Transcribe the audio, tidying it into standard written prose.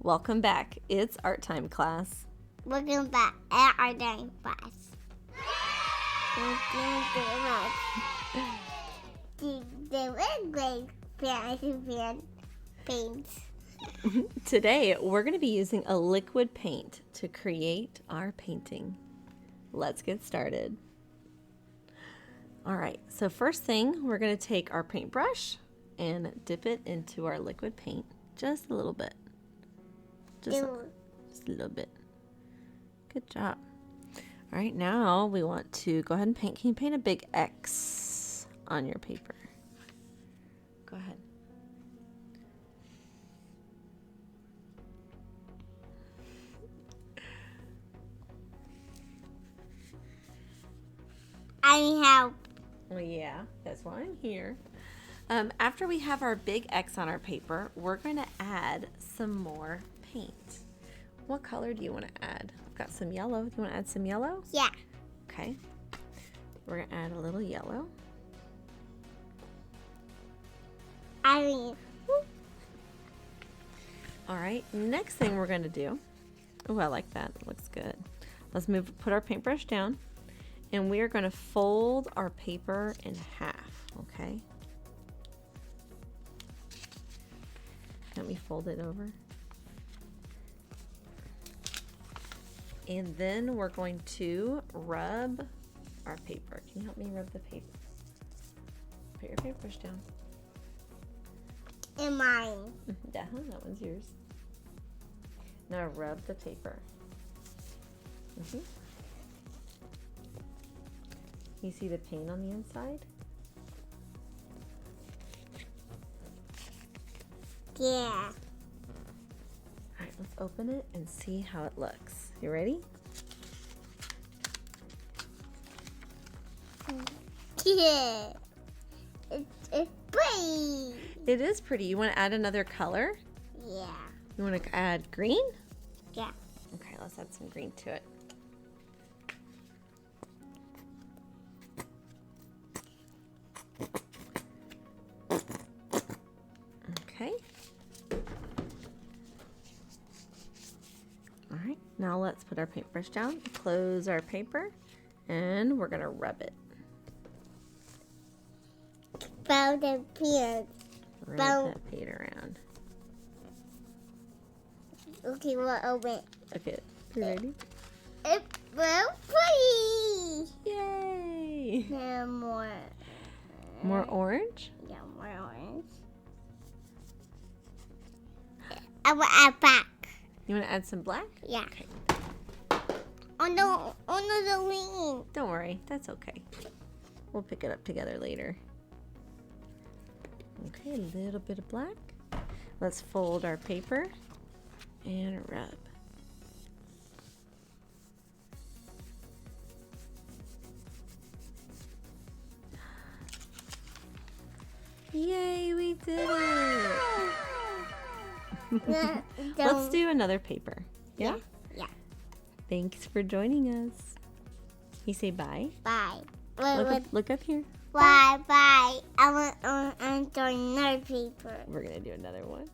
Welcome back. It's art time, class. Welcome back at our dance class. Thank you very much. The great paints. Today, we're going to be using a liquid paint to create our painting. Let's get started. All right, so first thing, we're going to take our paintbrush and dip it into our liquid paint just a little bit. Just a little bit. Good job. All right, now we want to go ahead and paint. Can you paint a big X on your paper? Go ahead. I need help. Well, yeah, that's why I'm here. After we have our big X on our paper, we're going to add some more paint. What color do you want to add? I've got some yellow. Do you want to add some yellow? Yeah. Okay. We're going to add a little yellow. All right, next thing we're going to do. Oh, I like that. It looks good. Let's put our paintbrush down, and we are going to fold our paper in half, okay? Let me fold it over. And then we're going to rub our paper. Can you help me rub the paper? Put your paintbrush down. And mine. That one's yours. Now rub the paper. You see the paint on the inside? Yeah. All right, let's open it and see how it looks. You ready? Yeah. It's pretty. It is pretty. You want to add another color? Yeah. You want to add green? Yeah. Okay, let's add some green to it. Okay. All right, now let's put our paintbrush down, close our paper, and we're gonna rub it. Found the beard. Rub that paint around. Okay, we'll open. Okay, you ready? It's real pretty. Yay! Yeah, more. More orange? Yeah, more orange. I will add black. You want to add some black? Yeah. Okay. Oh no, the green. Don't worry, that's okay. We'll pick it up together later. Okay, a little bit of black. Let's fold our paper and rub. Yay, we did it! Let's do another paper. Yeah? Yeah. Thanks for joining us. You say bye. Bye. Look up here. Bye. I want to enjoy another paper. We're going to do another one.